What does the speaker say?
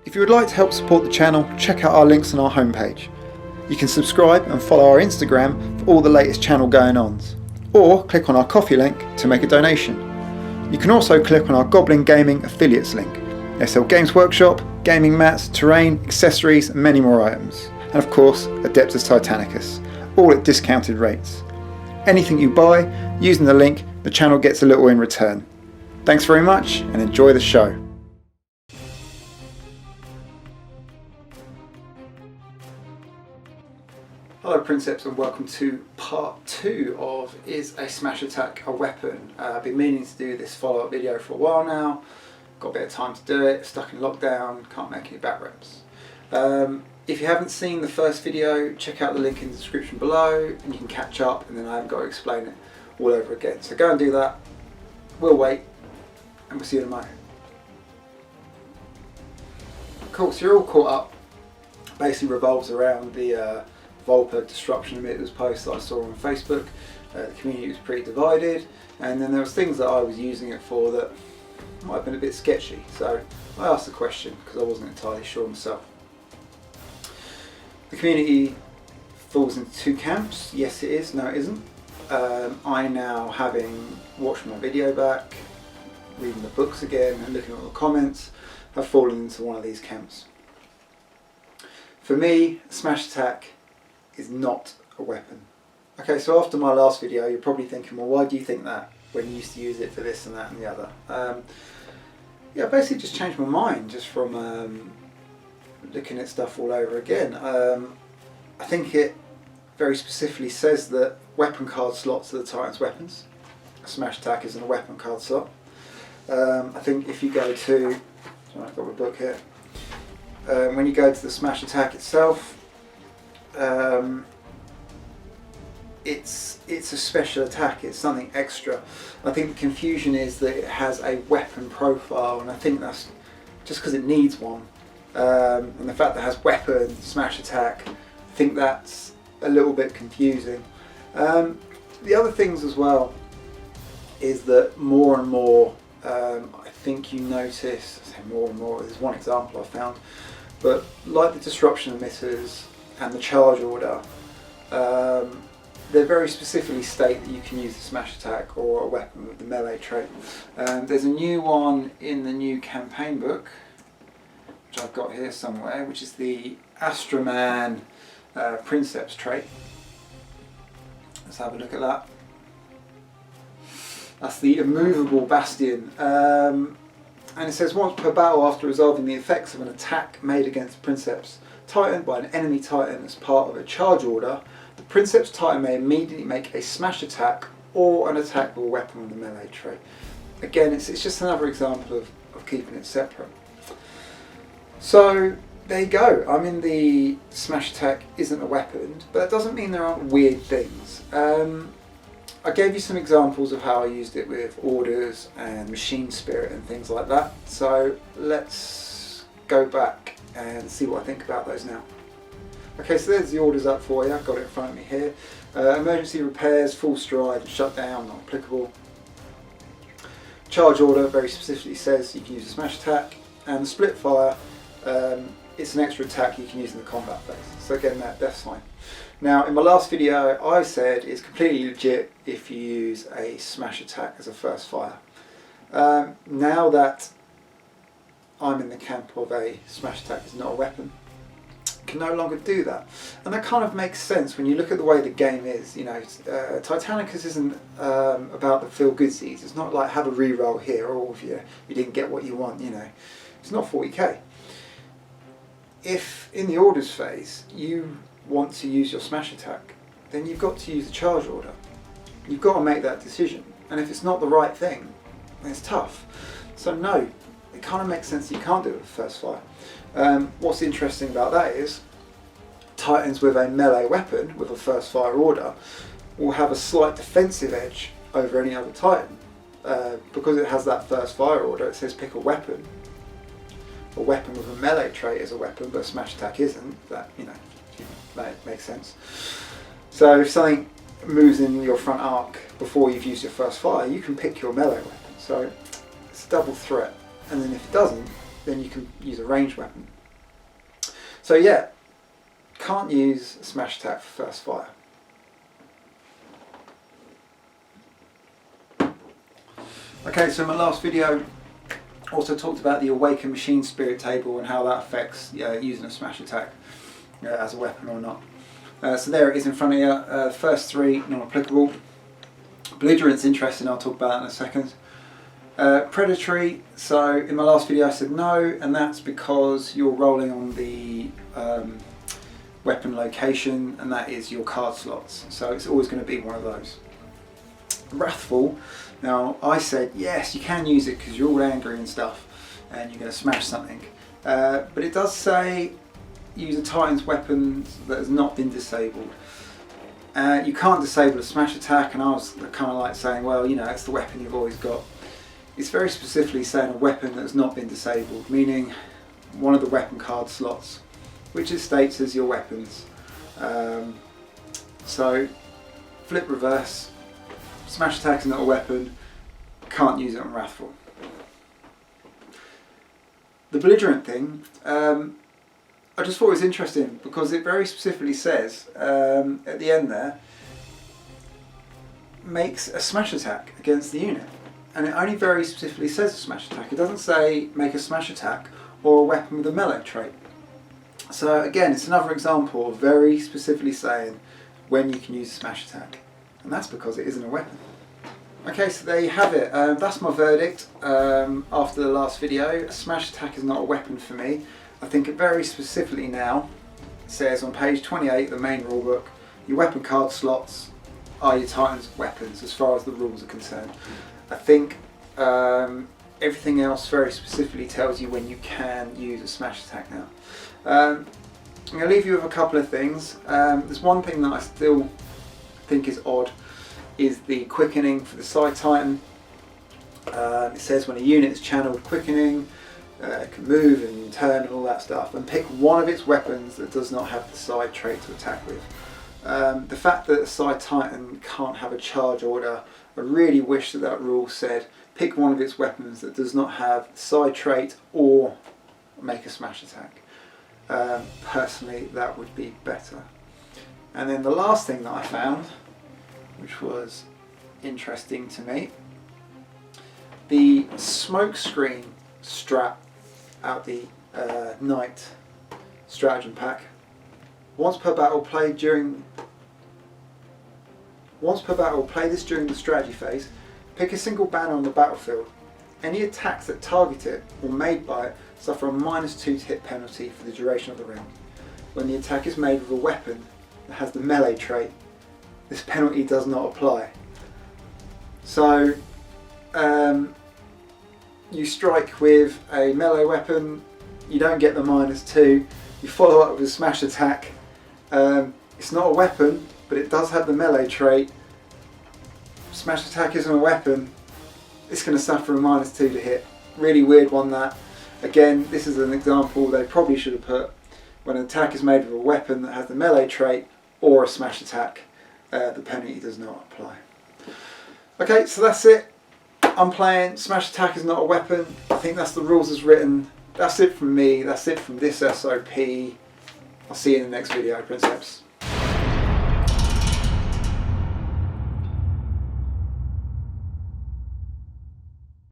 If you would like to help support the channel, check out our links on our homepage. You can subscribe and follow our Instagram for all the latest channel going-ons, or click on our Ko-fi link to make a donation. You can also click on our Goblin Gaming affiliates link. They sell Games Workshop, gaming mats, terrain, accessories and many more items. And of course, Adeptus Titanicus, all at discounted rates. Anything you buy, using the link, the channel gets a little in return. Thanks very much and enjoy the show. Hello Princeps and welcome to part 2 of Is a Smash Attack a Weapon? I've been meaning to do this follow-up video for a while now. Got a bit of time to do it, stuck in lockdown, can't make any back reps. If you haven't seen the first video, check out the link in the description below and you can catch up, and then I haven't got to explain it all over again. So go and do that, we'll wait, and we'll see you in a moment. Cool, so you're all caught up. Basically revolves around the Volpa disruption emitters post that I saw on Facebook. The community was pretty divided, and then there was things that I was using it for that might have been a bit sketchy. So I asked the question because I wasn't entirely sure myself. The community falls into two camps. Yes it is, no it isn't. I now, having watched my video back, reading the books again and looking at the comments, have fallen into one of these camps. For me, a smash attack is not a weapon. Okay, so after my last video you're probably thinking, well, why do you think that when you used to use it for this and that and the other? Yeah, I basically just changed my mind just from looking at stuff all over again. I think it very specifically says that weapon card slots are the Titan's weapons. A smash attack isn't a weapon card slot. I think if you go to, I've got my book here, when you go to the smash attack itself, it's a special attack, it's something extra. I think the confusion is that it has a weapon profile, and I think that's just because it needs one. And the fact that it has weapon, smash attack, I think that's a little bit confusing. The other things as well is that more and more, I think you notice, I say more and more, there's one example I found, but like the disruption emitters and the charge order, they very specifically state that you can use the smash attack or a weapon with the melee trait. There's a new one in the new campaign book, which I've got here somewhere, which is the Astroman Princeps trait. Let's have a look at that. That's the immovable bastion. And it says, once per battle after resolving the effects of an attack made against a Princeps Titan by an enemy Titan as part of a charge order, the Princeps Titan may immediately make a smash attack or an attack with a weapon with a melee trait. Again, it's just another example of keeping it separate. So there you go. I mean, the smash attack isn't a weapon, but that doesn't mean there aren't weird things. I gave you some examples of how I used it with orders and machine spirit and things like that. So let's go back and see what I think about those now. Okay, so there's the orders up for you. I've got it in front of me here. Emergency repairs, full stride, shutdown, not applicable. Charge order very specifically says you can use a smash attack, and the split fire, it's an extra attack you can use in the combat phase. So again, that's fine. Now, in my last video, I said it's completely legit if you use a smash attack as a first fire. Now that I'm in the camp of a smash attack is not a weapon, can no longer do that, and that kind of makes sense when you look at the way the game is. You know, Titanicus isn't about the feel-goodsies. It's not like have a re-roll here, or if you didn't get what you want. You know, it's not 40k. If in the orders phase you want to use your smash attack, then you've got to use the charge order. You've got to make that decision, and if it's not the right thing, then it's tough. So no, it kind of makes sense that you can't do it with first fire. What's interesting about that is Titans with a melee weapon with a first fire order will have a slight defensive edge over any other Titan. Because it has that first fire order, it says pick a weapon. A weapon with a melee trait is a weapon, but a smash attack isn't. That, you know, that makes sense. So if something moves in your front arc before you've used your first fire, you can pick your melee weapon. So it's a double threat. And then if it doesn't, then you can use a ranged weapon. So yeah, can't use a smash attack for first fire. Okay, so in my last video also talked about the Awakened Machine Spirit table and how that affects using a smash attack as a weapon or not. So there it is in front of you. First three non-applicable. Belligerent's interesting, I'll talk about that in a second. Predatory, so in my last video I said no, and that's because you're rolling on the weapon location, and that is your card slots, so it's always going to be one of those. Wrathful, now I said yes, you can use it because you're all angry and stuff and you're going to smash something, but it does say use a Titan's weapon that has not been disabled. You can't disable a smash attack, and I was kind of like saying, well, you know, it's the weapon you've always got. It's very specifically saying a weapon that has not been disabled, meaning one of the weapon card slots, which it states as your weapons. So flip reverse, smash attack is not a weapon, can't use it on Wrathful. The belligerent thing, I just thought it was interesting because it very specifically says at the end there, makes a smash attack against the unit. And it only very specifically says a smash attack. It doesn't say make a smash attack or a weapon with a melee trait. So again, it's another example of very specifically saying when you can use a smash attack. And that's because it isn't a weapon. Okay, so there you have it. That's my verdict after the last video. A smash attack is not a weapon for me. I think it very specifically now says on page 28 of the main rulebook, your weapon card slots are your Titan's weapons as far as the rules are concerned. I think everything else very specifically tells you when you can use a smash attack now. I'm going to leave you with a couple of things. There's one thing that I still think is odd, is the quickening for the side Titan. It says when a unit is channeled quickening, it can move and turn and all that stuff, and pick one of its weapons that does not have the side trait to attack with. The fact that the side Titan can't have a charge order, I really wish that that rule said pick one of its weapons that does not have the side trait or make a smash attack. Personally, that would be better. And then the last thing that I found, which was interesting to me, the smoke screen strap out the Knight stratagem pack. Once per battle, play this during the strategy phase. Pick a single banner on the battlefield. Any attacks that target it or made by it suffer a -2 to hit penalty for the duration of the round. When the attack is made with a weapon that has the melee trait, this penalty does not apply. So you strike with a melee weapon, you don't get the -2, you follow up with a smash attack. It's not a weapon, but it does have the melee trait. Smash attack isn't a weapon, it's going to suffer a -2 to hit. Really weird one that. Again, this is an example they probably should have put when an attack is made with a weapon that has the melee trait or a smash attack, the penalty does not apply. Okay, so that's it. I'm playing smash attack is not a weapon. I think that's the rules as written. That's it from me. That's it from this SOP. I'll see you in the next video, Princeps.